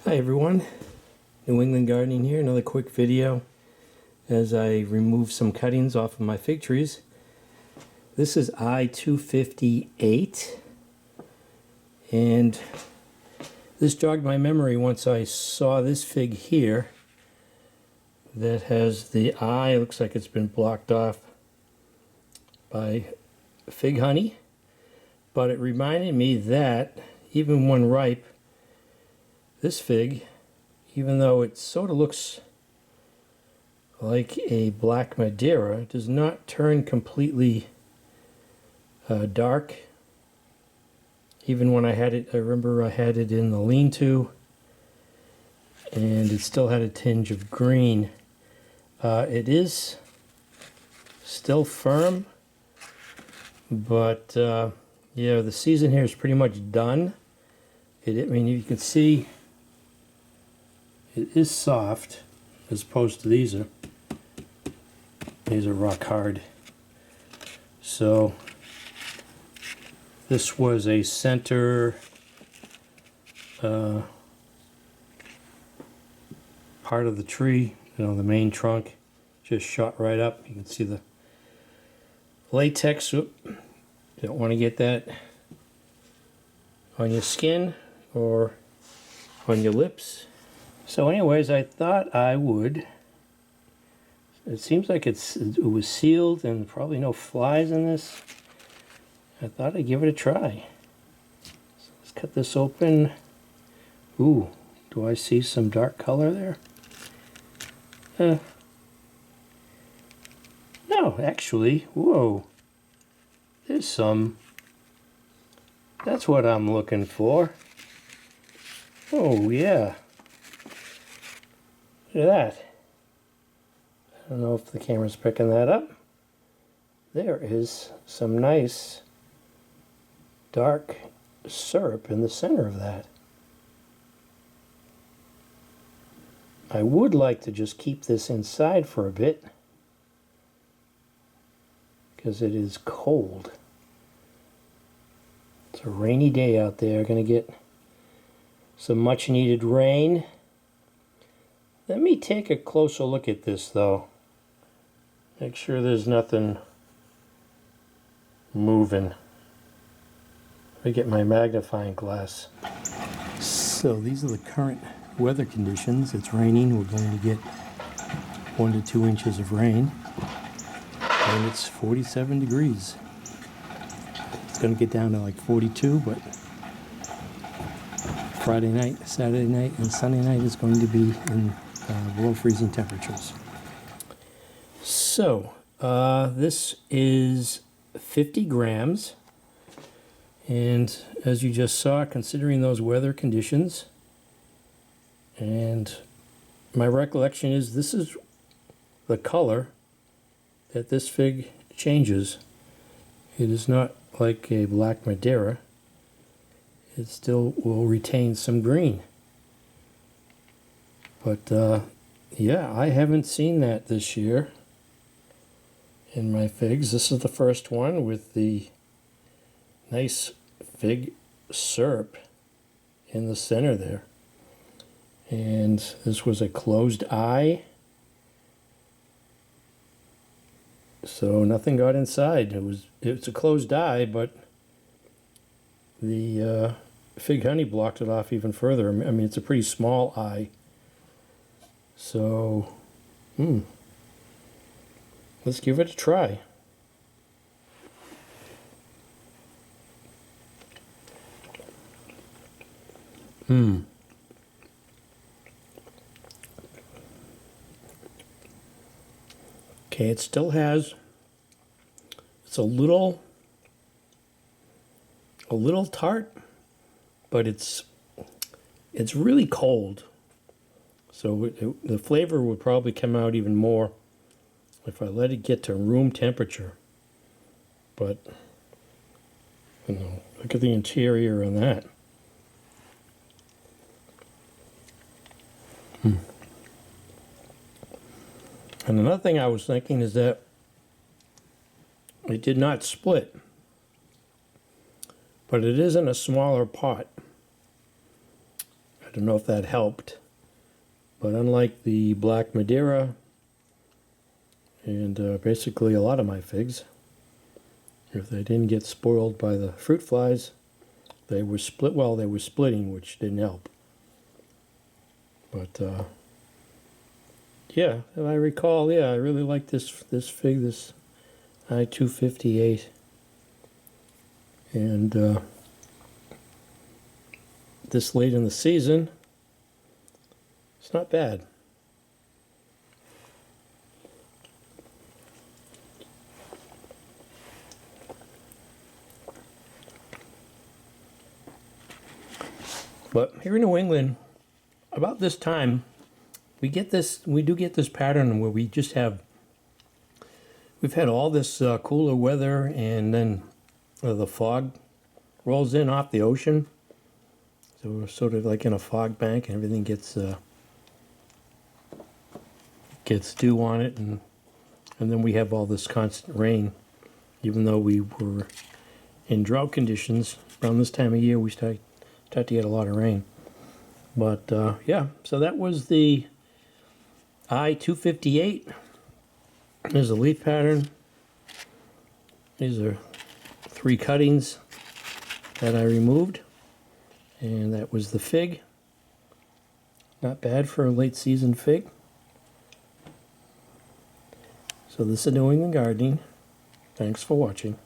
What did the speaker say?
Hi everyone, New England Gardening here, another quick video as I remove some cuttings off of my fig trees. This is I258 and this jogged my memory once I saw this fig here that has the eye, looks like it's been blocked off by fig honey, but it reminded me that even when ripe, this fig, even though it sort of looks like a black Madeira, does not turn completely dark. Even when I had it, I remember I had it in the lean-to, and it still had a tinge of green. It is still firm, but yeah, the season here is pretty much done. I mean, you can see it is soft as opposed to these are rock hard. So this was a center part of the tree, the main trunk just shot right up. You can see the latex. Oop, don't want to get that on your skin or on your lips. So anyways, I thought I would, it seems like it was sealed and probably no flies in this. I thought I'd give it a try. So let's cut this open. Ooh, do I see some dark color there? No, actually, whoa. There's some. That's what I'm looking for. Oh yeah. Look at that. I don't know if the camera's picking that up. There is some nice dark syrup in the center of that. I would like to just keep this inside for a bit because it is cold. It's a rainy day out there. Going to get some much needed rain. Let me take a closer look at this though. Make sure there's nothing moving. Let me get my magnifying glass. So these are the current weather conditions. It's raining. We're going to get 1 to 2 inches of rain. And it's 47 degrees. It's going to get down to like 42, but Friday night, Saturday night, and Sunday night is going to be in below freezing temperatures. So this is 50 grams, and as you just saw, considering those weather conditions, and my recollection is this is the color that this fig changes. It is not like a black Madeira. It still will retain some green. But yeah, I haven't seen that this year in my figs. This is the first one with the nice fig syrup in the center there. And this was a closed eye. So nothing got inside. It's a closed eye, but the fig honey blocked it off even further. I mean, it's a pretty small eye. So, let's give it a try. Okay, it still has, it's a little tart, but it's really cold. So the flavor would probably come out even more if I let it get to room temperature. But, look at the interior on that. And another thing I was thinking is that it did not split, but it is in a smaller pot. I don't know if that helped, but unlike the Black Madeira and basically a lot of my figs, if they didn't get spoiled by the fruit flies, they were split. Well, they were splitting, which didn't help. But yeah, if I recall, yeah, I really like this fig, this I258, and this late in the season, it's not bad. But here in New England, about this time, we do get this pattern where we've had all this cooler weather, and then the fog rolls in off the ocean. So we're sort of like in a fog bank, and everything gets dew on it, and then we have all this constant rain. Even though we were in drought conditions around this time of year, we start to get a lot of rain. But yeah, so that was the I258. There's a leaf pattern. These are 3 cuttings that I removed, and that was the fig. Not bad for a late season fig. So this is New England Gardening. Thanks for watching.